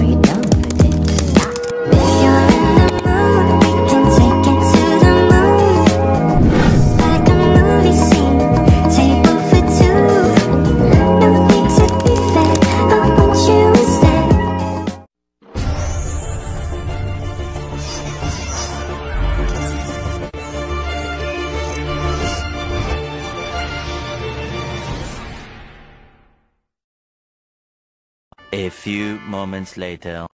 Are you down for this? If you're in the mood, we can take it to the moon. Like a movie scene, table for two. No need to be fair, I want you instead. A few moments later.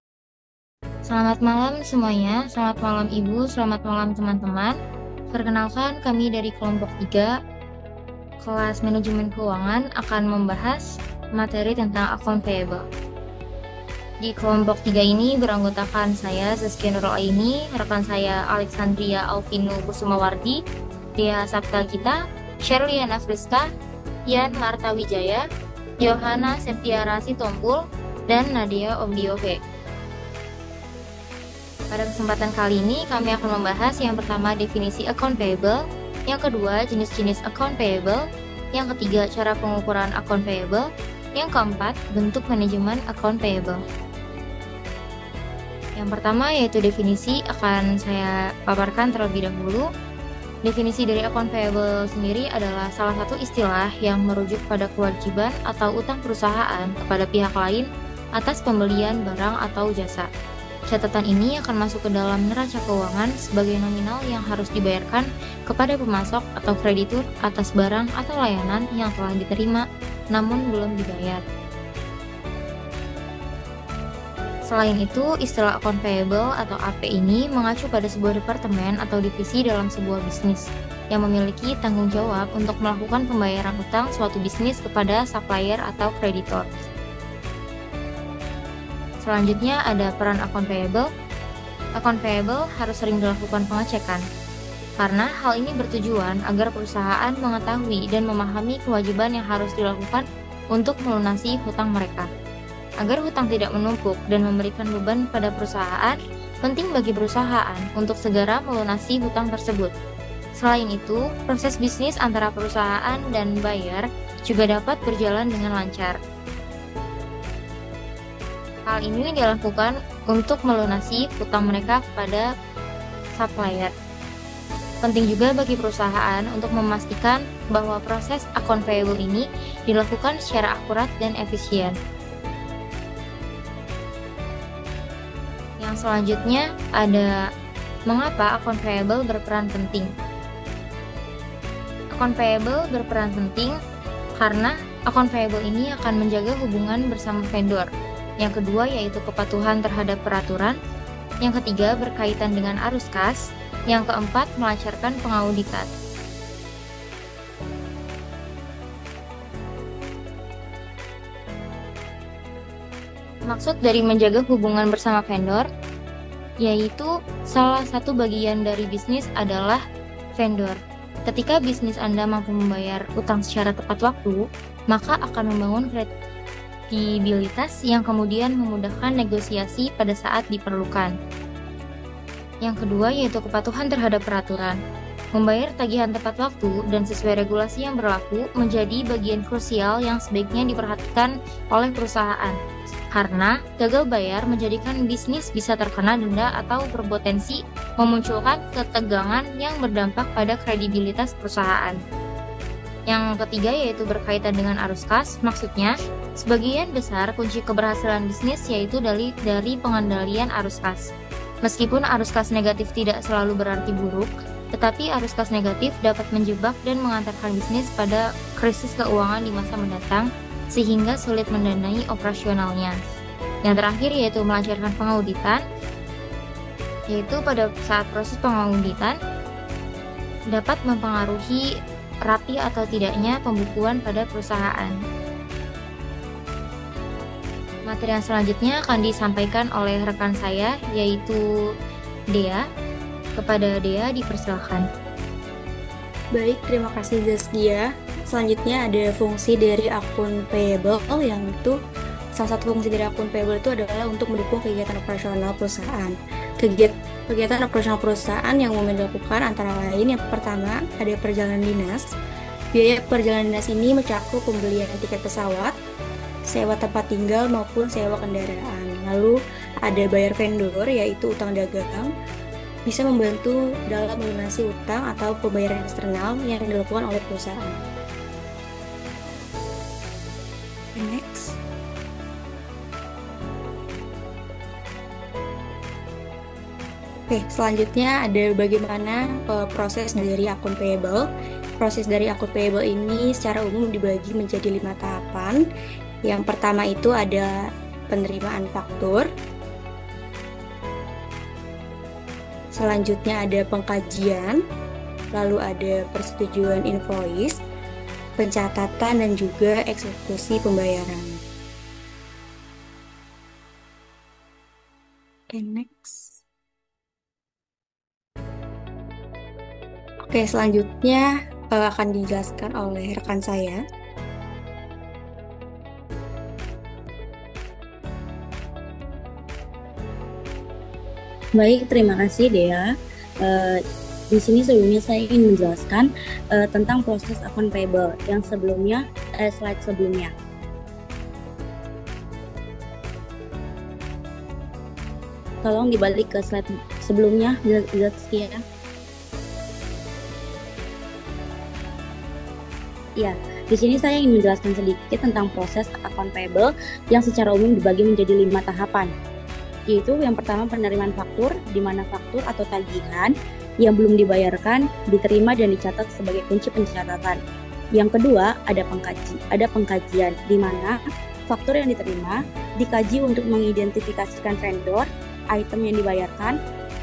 Selamat malam semuanya, selamat malam Ibu, selamat malam teman-teman. Perkenalkan, kami dari kelompok 3, kelas manajemen keuangan akan membahas materi tentang account payable. Di kelompok 3 ini beranggotakan saya, Zaskia Nurul Aini, rekan saya Alexandria Alvino Kusumawardi, Dea Sabta Gita, Sherliana Friska, Yan Marta Wijaya, Johanna Septiara Sitompul, dan Nadia Omdiove. Pada kesempatan kali ini kami akan membahas yang pertama definisi account payable, yang kedua jenis-jenis account payable, yang ketiga cara pengukuran account payable, yang keempat bentuk manajemen account payable. Yang pertama yaitu definisi akan saya paparkan terlebih dahulu. Definisi dari account payable sendiri adalah salah satu istilah yang merujuk pada kewajiban atau utang perusahaan kepada pihak lain atas pembelian barang atau jasa. Catatan ini akan masuk ke dalam neraca keuangan sebagai nominal yang harus dibayarkan kepada pemasok atau kreditur atas barang atau layanan yang telah diterima namun belum dibayar. Selain itu, istilah account payable atau AP ini mengacu pada sebuah departemen atau divisi dalam sebuah bisnis yang memiliki tanggung jawab untuk melakukan pembayaran utang suatu bisnis kepada supplier atau kreditor. Selanjutnya ada peran account payable. Account payable harus sering dilakukan pengecekan, karena hal ini bertujuan agar perusahaan mengetahui dan memahami kewajiban yang harus dilakukan untuk melunasi hutang mereka. Agar hutang tidak menumpuk dan memberikan beban pada perusahaan, penting bagi perusahaan untuk segera melunasi hutang tersebut. Selain itu, proses bisnis antara perusahaan dan buyer juga dapat berjalan dengan lancar. Hal ini dilakukan untuk melunasi hutang mereka kepada supplier. Penting juga bagi perusahaan untuk memastikan bahwa proses account payable ini dilakukan secara akurat dan efisien. Yang selanjutnya ada mengapa account payable berperan penting. Account payable berperan penting karena account payable ini akan menjaga hubungan bersama vendor. Yang kedua yaitu kepatuhan terhadap peraturan. Yang ketiga berkaitan dengan arus kas. Yang keempat melancarkan pengauditan. Maksud dari menjaga hubungan bersama vendor, yaitu salah satu bagian dari bisnis adalah vendor. Ketika bisnis Anda mampu membayar utang secara tepat waktu, maka akan membangun kredibilitas yang kemudian memudahkan negosiasi pada saat diperlukan. Yang kedua yaitu kepatuhan terhadap peraturan. Membayar tagihan tepat waktu dan sesuai regulasi yang berlaku menjadi bagian krusial yang sebaiknya diperhatikan oleh perusahaan. Karena gagal bayar menjadikan bisnis bisa terkena denda atau berpotensi memunculkan ketegangan yang berdampak pada kredibilitas perusahaan. Yang ketiga yaitu berkaitan dengan arus kas, maksudnya sebagian besar kunci keberhasilan bisnis yaitu dari pengendalian arus kas. Meskipun arus kas negatif tidak selalu berarti buruk, tetapi arus kas negatif dapat menjebak dan mengantarkan bisnis pada krisis keuangan di masa mendatang, sehingga sulit mendanai operasionalnya. Yang terakhir yaitu melancarkan pengauditan, yaitu pada saat proses pengauditan dapat mempengaruhi rapi atau tidaknya pembukuan pada perusahaan. Materi yang selanjutnya akan disampaikan oleh rekan saya yaitu Dea. Kepada Dea dipersilakan. Baik, terima kasih Zaskia. Selanjutnya ada fungsi dari akun payable, yang itu salah satu fungsi dari akun payable itu adalah untuk mendukung kegiatan operasional perusahaan. Kegiatan operasional perusahaan yang umumnya dilakukan antara lain yang pertama ada perjalanan dinas. Biaya perjalanan dinas ini mencakup pembelian tiket pesawat, sewa tempat tinggal maupun sewa kendaraan. Lalu ada bayar vendor, yaitu utang dagang, bisa membantu dalam melunasi utang atau pembayaran eksternal yang dilakukan oleh perusahaan. Next. Oke, selanjutnya ada bagaimana proses dari akun payable. Proses dari akun payable ini secara umum dibagi menjadi 5 tahapan. Yang pertama itu ada penerimaan faktur. Selanjutnya ada pengkajian, lalu ada persetujuan invoice, pencatatan, dan juga eksekusi pembayaran. Oke, next. Oke, selanjutnya akan dijelaskan oleh rekan saya. Baik, terima kasih Dea. Di sini sebelumnya saya ingin menjelaskan tentang proses akun payable yang sebelumnya, slide sebelumnya. Tolong dibalik ke slide sebelumnya, Zatski ya. Ya, di sini saya ingin menjelaskan sedikit tentang proses akun payable yang secara umum dibagi menjadi 5 tahapan. Yaitu yang pertama penerimaan faktur, di mana faktur atau tagihan yang belum dibayarkan diterima dan dicatat sebagai kunci pencatatan. Yang kedua ada pengkajian, di mana faktur yang diterima dikaji untuk mengidentifikasikan vendor, item yang dibayarkan,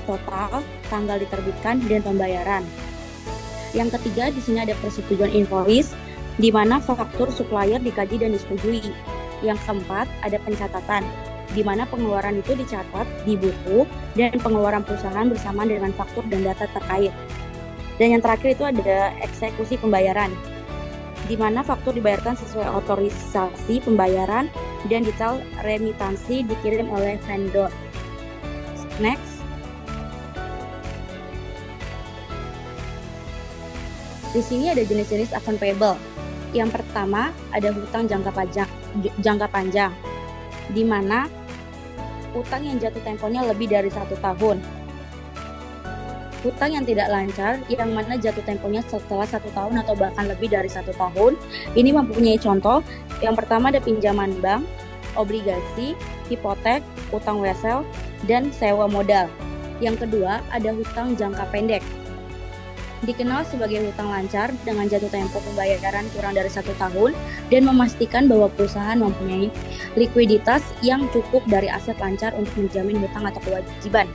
total, tanggal diterbitkan, dan pembayaran. Yang ketiga di sini ada persetujuan invoice, di mana faktur supplier dikaji dan disetujui. Yang keempat ada pencatatan, di mana pengeluaran itu dicatat di buku dan pengeluaran perusahaan bersama dengan faktur dan data terkait. Dan yang terakhir itu ada eksekusi pembayaran, di mana faktur dibayarkan sesuai otorisasi pembayaran dan detail remitansi dikirim oleh vendor. Next. Di sini ada jenis-jenis akun payable. Yang pertama ada hutang jangka panjang, di mana utang yang jatuh temponya lebih dari 1 tahun. Hutang yang tidak lancar, yang mana jatuh temponya setelah 1 tahun atau bahkan lebih dari 1 tahun. Ini mempunyai contoh. Yang pertama ada pinjaman bank, obligasi, hipotek, utang wesel, dan sewa modal. Yang kedua ada hutang jangka pendek, dikenal sebagai hutang lancar dengan jatuh tempo pembayaran kurang dari 1 tahun dan memastikan bahwa perusahaan mempunyai likuiditas yang cukup dari aset lancar untuk menjamin hutang atau kewajiban.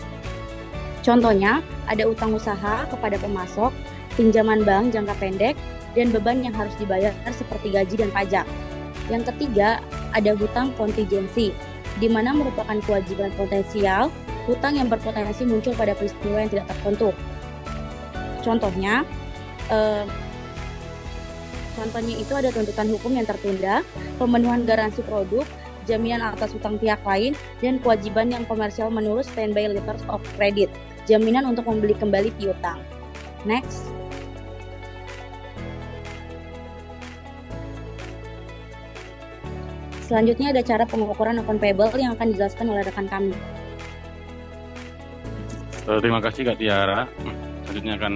Contohnya, ada utang usaha kepada pemasok, pinjaman bank jangka pendek, dan beban yang harus dibayar seperti gaji dan pajak. Yang ketiga, ada hutang kontingensi, di mana merupakan kewajiban potensial, hutang yang berpotensi muncul pada peristiwa yang tidak tertentu. Contohnya itu ada tuntutan hukum yang tertunda, pemenuhan garansi produk, jaminan atas hutang pihak lain, dan kewajiban yang komersial menurut standby letters of credit, jaminan untuk membeli kembali piutang. Next. Selanjutnya ada cara pengukuran akun payable yang akan dijelaskan oleh rekan kami. Terima kasih Kak Tiara. Selanjutnya akan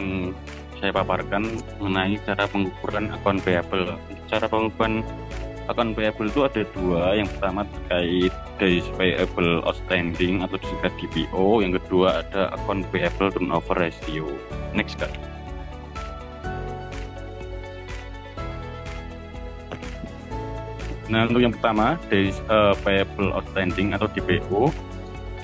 saya paparkan mengenai cara pengukuran akun payable. Cara pengukuran akun payable itu ada 2. Yang pertama terkait days payable outstanding atau disingkat DPO. Yang kedua ada akun payable turnover ratio. Next Kak. Nah, untuk yang pertama days payable outstanding atau DPO.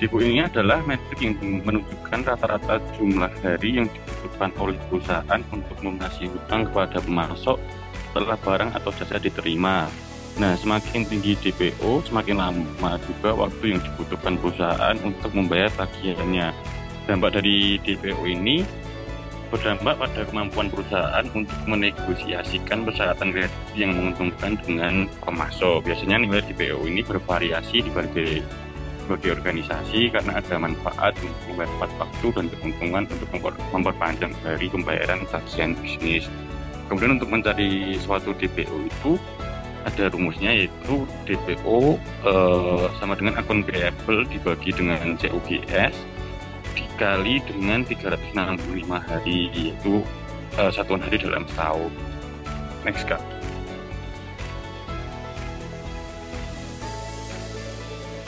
DPO ini adalah metrik yang menunjukkan rata-rata jumlah hari yang dibutuhkan oleh perusahaan untuk melunasi hutang kepada pemasok setelah barang atau jasa diterima. Nah, semakin tinggi DPO, semakin lama juga waktu yang dibutuhkan perusahaan untuk membayar tagihannya. Dampak dari DPO ini berdampak pada kemampuan perusahaan untuk menegosiasikan persyaratan kredit yang menguntungkan dengan pemasok. Biasanya nilai DPO ini bervariasi di berbagai organisasi karena ada manfaat untuk membayar tepat waktu dan keuntungan untuk memperpanjang dari pembayaran tagihan bisnis. Kemudian untuk mencari suatu DPO itu ada rumusnya, yaitu DPO sama dengan akun payable dibagi dengan COGS dikali dengan 365 hari, yaitu satuan hari dalam setahun. Next, Kak.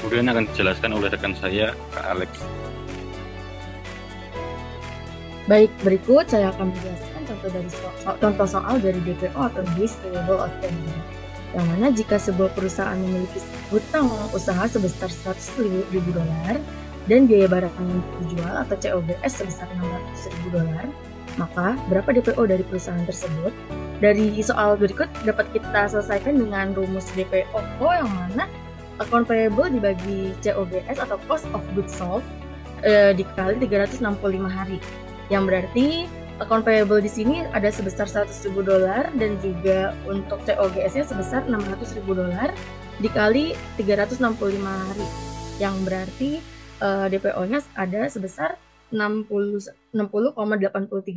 Kemudian akan dijelaskan oleh rekan saya, Kak Alex. Baik, berikut saya akan menjelaskan contoh soal dari DPO atau Days Payable Outstanding. Yang mana jika sebuah perusahaan memiliki hutang usaha sebesar $100.000 dan biaya barang yang dijual atau COGS sebesar $600.000, maka berapa DPO dari perusahaan tersebut? Dari soal berikut dapat kita selesaikan dengan rumus DPO yang mana account payable dibagi COGS atau cost of goods sold dikali 365 hari. Yang berarti account payable di sini ada sebesar $100.000 dan juga untuk COGS-nya sebesar $600.000 dikali 365 hari. Yang berarti DPO-nya ada sebesar 60,83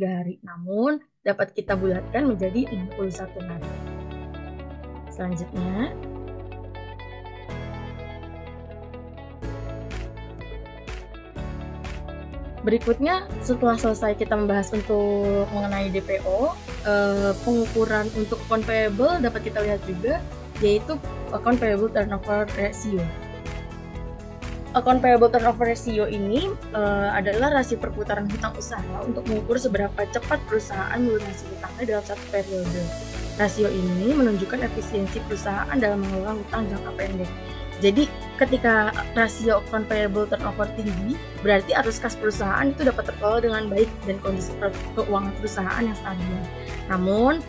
hari. Namun dapat kita bulatkan menjadi 61 hari. Selanjutnya, berikutnya setelah selesai kita membahas untuk mengenai DPO, pengukuran untuk account payable dapat kita lihat juga, yaitu account payable turnover ratio. Account payable turnover ratio ini adalah rasio perputaran hutang usaha untuk mengukur seberapa cepat perusahaan melunasi hutangnya dalam satu periode. Rasio ini menunjukkan efisiensi perusahaan dalam mengelola hutang jangka pendek. Jadi ketika rasio account payable turnover tinggi, berarti arus kas perusahaan itu dapat terkelola dengan baik dan kondisi keuangan perusahaan yang stabil. Namun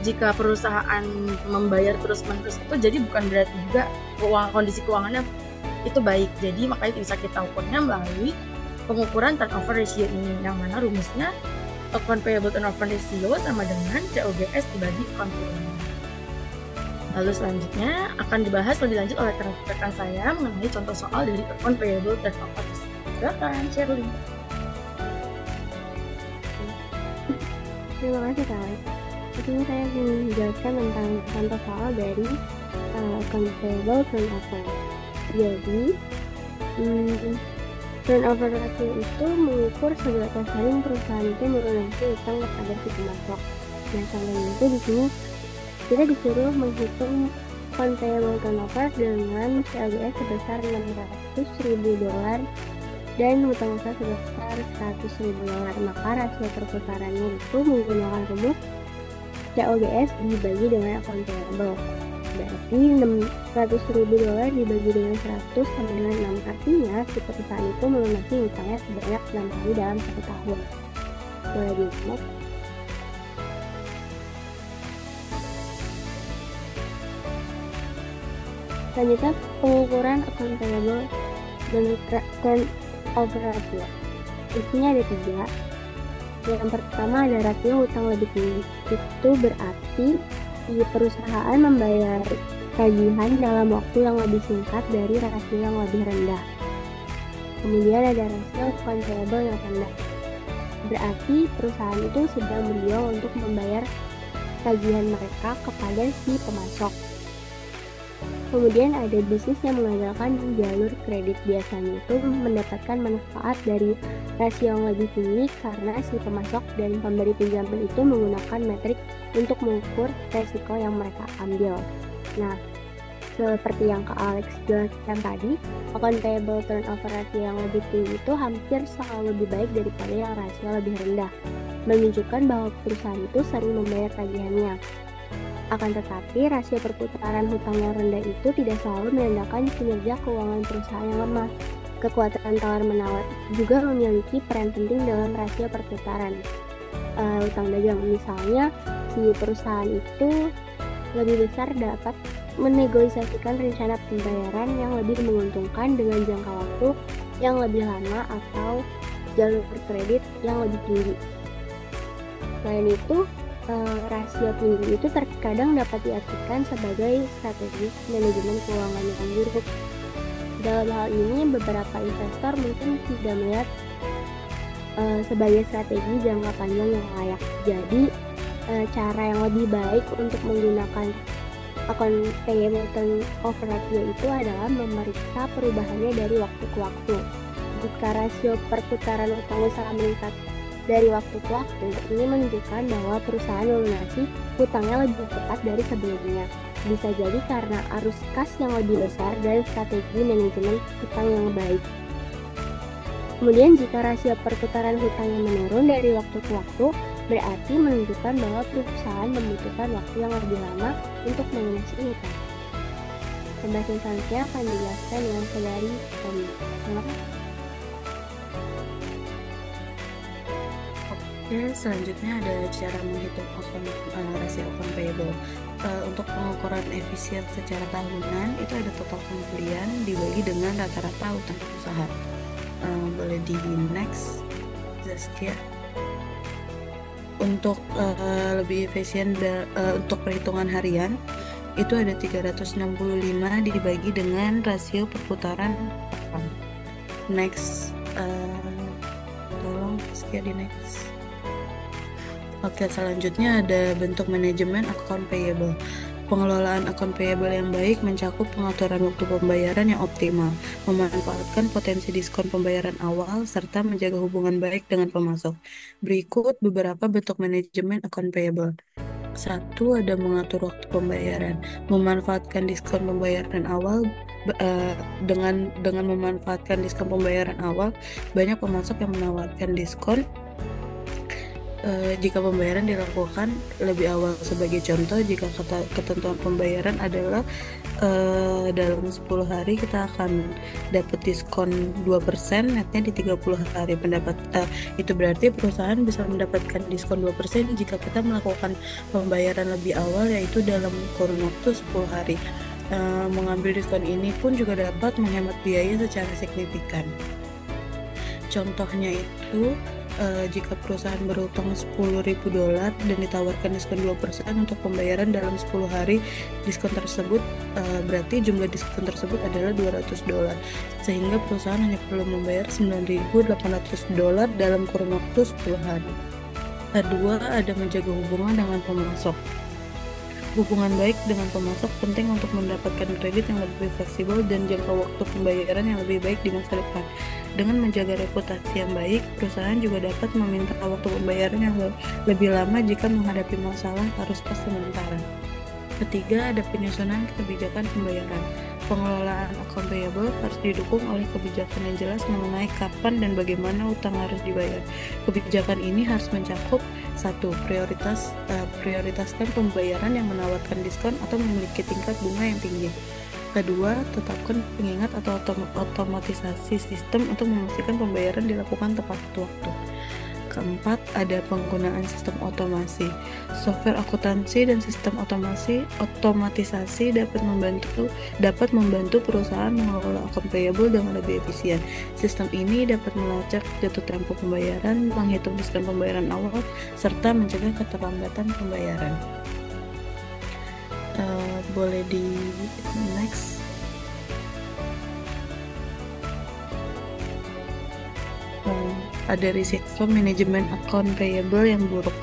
jika perusahaan membayar terus-menerus itu jadi bukan berarti juga kondisi keuangannya itu baik. Jadi makanya bisa kita ukurnya melalui pengukuran turnover ratio ini, yang mana rumusnya account payable turnover ratio sama dengan COGS dibagi account payable. Lalu selanjutnya akan dibahas lebih lanjut oleh rekan saya mengenai contoh soal dari account payable turnover ratio. Silakan, Shirley. Terima kasih, Kak Alex. Di sini saya ingin menjelaskan tentang contoh soal dari account payable turnover. Jadi, turnover ratio itu mengukur seberapa sering perusahaan itu melunasi utang kepada si pemasok. Nah, contohnya itu di sini kita disuruh menghitung account payable turnover dengan COGS sebesar $600.000 dan hutang usaha sebesar $100.000. Maka rasio perputarannya itu menggunakan rumus COGS dibagi dengan account payable. Berarti $600.000 dibagi dengan 100 sama dengan 6. Artinya si perusahaan itu melunasi hutangnya sebanyak 6 kali dalam 1 tahun. Boleh dilihat. Selanjutnya pengukuran account payable dan turnover ratio. Isinya ada 3. Yang pertama ada rasio hutang lebih tinggi. Itu berarti si perusahaan membayar tagihan dalam waktu yang lebih singkat dari rasio yang lebih rendah. Kemudian ada rasio account payable yang rendah. Berarti perusahaan itu sedang berjuang untuk membayar tagihan mereka kepada si pemasok. Kemudian ada bisnis yang mengandalkan jalur kredit, biasanya itu mendapatkan manfaat dari rasio yang lebih tinggi karena si pemasok dan pemberi pinjaman itu menggunakan metrik untuk mengukur resiko yang mereka ambil. Nah, seperti yang Kak Alex jelaskan tadi, account payable turnover ratio yang lebih tinggi itu hampir selalu lebih baik daripada yang rasio lebih rendah, menunjukkan bahwa perusahaan itu sering membayar tagihannya. Akan tetapi, rasio perputaran hutang yang rendah itu tidak selalu menandakan kinerja keuangan perusahaan yang lemah. Kekuatan tawar-menawar juga memiliki peran penting dalam rasio perputaran hutang dagang. Misalnya, si perusahaan itu lebih besar dapat menegosiasikan rencana pembayaran yang lebih menguntungkan dengan jangka waktu yang lebih lama atau jalur kredit yang lebih tinggi. Selain itu, rasio tinggi itu terkadang dapat diartikan sebagai strategi manajemen keuangan yang buruk. Dalam hal ini, beberapa investor mungkin tidak melihat sebagai strategi jangka panjang yang layak. Jadi, cara yang lebih baik untuk menggunakan account payable turnover ratio itu adalah memeriksa perubahannya dari waktu ke waktu. Jika rasio perputaran utang usaha meningkat dari waktu ke waktu, ini menunjukkan bahwa perusahaan melunasi hutangnya lebih cepat dari sebelumnya. Bisa jadi karena arus kas yang lebih besar dan strategi manajemen hutang yang baik. Kemudian jika rasio perputaran hutangnya menurun dari waktu ke waktu, berarti menunjukkan bahwa perusahaan membutuhkan waktu yang lebih lama untuk melunasi hutang. Pembahasan selanjutnya akan dijelaskan dengan saudari Tommy. Terima kasih. Oke, selanjutnya ada cara menghitung rasio account payable. Untuk pengukuran efisien secara tahunan itu ada total pembelian dibagi dengan rata-rata utang usaha. Boleh di next, Zaskia. Untuk lebih efisien untuk perhitungan harian itu ada 365 dibagi dengan rasio perputaran account. Next, tolong Zaskia di next. Oke, selanjutnya ada bentuk manajemen account payable. Pengelolaan account payable yang baik mencakup pengaturan waktu pembayaran yang optimal, memanfaatkan potensi diskon pembayaran awal, serta menjaga hubungan baik dengan pemasok. Berikut beberapa bentuk manajemen account payable. 1. Ada mengatur waktu pembayaran, memanfaatkan diskon pembayaran awal. Dengan memanfaatkan diskon pembayaran awal, banyak pemasok yang menawarkan diskon jika pembayaran dilakukan lebih awal. Sebagai contoh, jika ketentuan pembayaran adalah dalam 10 hari kita akan dapat diskon 2%, netnya di 30 hari. Itu berarti perusahaan bisa mendapatkan diskon 2% jika kita melakukan pembayaran lebih awal, yaitu dalam kurun waktu 10 hari. Mengambil diskon ini pun juga dapat menghemat biaya secara signifikan. Contohnya itu jika perusahaan berutang $10.000 dan ditawarkan diskon 2% untuk pembayaran dalam 10 hari, diskon tersebut berarti jumlah diskon tersebut adalah $200, sehingga perusahaan hanya perlu membayar $9.800 dalam kurun waktu 10 hari. Kedua, ada menjaga hubungan dengan pemasok. Hubungan baik dengan pemasok penting untuk mendapatkan kredit yang lebih fleksibel dan jangka waktu pembayaran yang lebih baik di masa depan. Dengan menjaga reputasi yang baik, perusahaan juga dapat meminta waktu pembayaran yang lebih lama jika menghadapi masalah arus kas sementara. Ketiga, ada penyusunan kebijakan pembayaran. Pengelolaan account payable harus didukung oleh kebijakan yang jelas mengenai kapan dan bagaimana utang harus dibayar. Kebijakan ini harus mencakup 1. Prioritaskan pembayaran yang menawarkan diskon atau memiliki tingkat bunga yang tinggi. Kedua, tetapkan pengingat atau otomatisasi sistem untuk memastikan pembayaran dilakukan tepat waktu. Keempat, ada penggunaan sistem otomasi. Software akuntansi dan sistem otomatisasi dapat membantu perusahaan mengelola account payable dengan lebih efisien. Sistem ini dapat melacak jatuh tempo pembayaran, menghitung diskon pembayaran awal, serta mencegah keterlambatan pembayaran. Boleh di next. Ada risiko manajemen account payable yang buruk.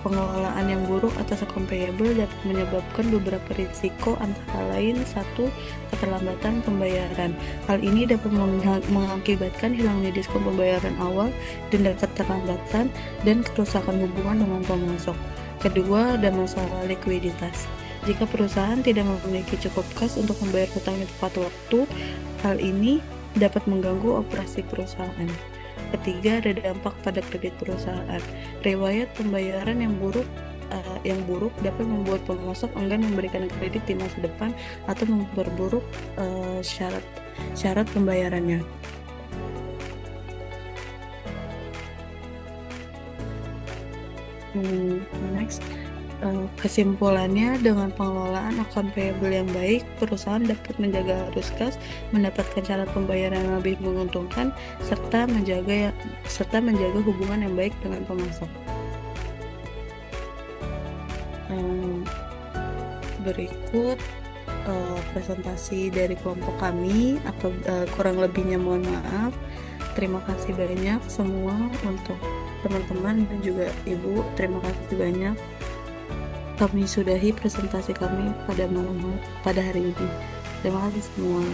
Pengelolaan yang buruk atas account payable dapat menyebabkan beberapa risiko, antara lain 1. Keterlambatan pembayaran. Hal ini dapat mengakibatkan hilangnya diskon pembayaran awal, denda keterlambatan, dan kerusakan hubungan dengan pemasok. Kedua, ada masalah likuiditas. Jika perusahaan tidak memiliki cukup kas untuk membayar hutangnya tepat waktu, hal ini dapat mengganggu operasi perusahaan. Ketiga, ada dampak pada kredit perusahaan. Riwayat pembayaran yang buruk dapat membuat pemasok enggan memberikan kredit di masa depan atau memperburuk syarat pembayarannya. Next. Kesimpulannya, dengan pengelolaan account payable yang baik, perusahaan dapat menjaga arus kas, mendapatkan syarat pembayaran yang lebih menguntungkan, serta menjaga hubungan yang baik dengan pemasok. Berikut presentasi dari kelompok kami. Kurang lebihnya mohon maaf. Terima kasih banyak semua untuk teman-teman dan juga Ibu, terima kasih banyak. Kami sudahi presentasi kami pada hari ini. Terima kasih semua.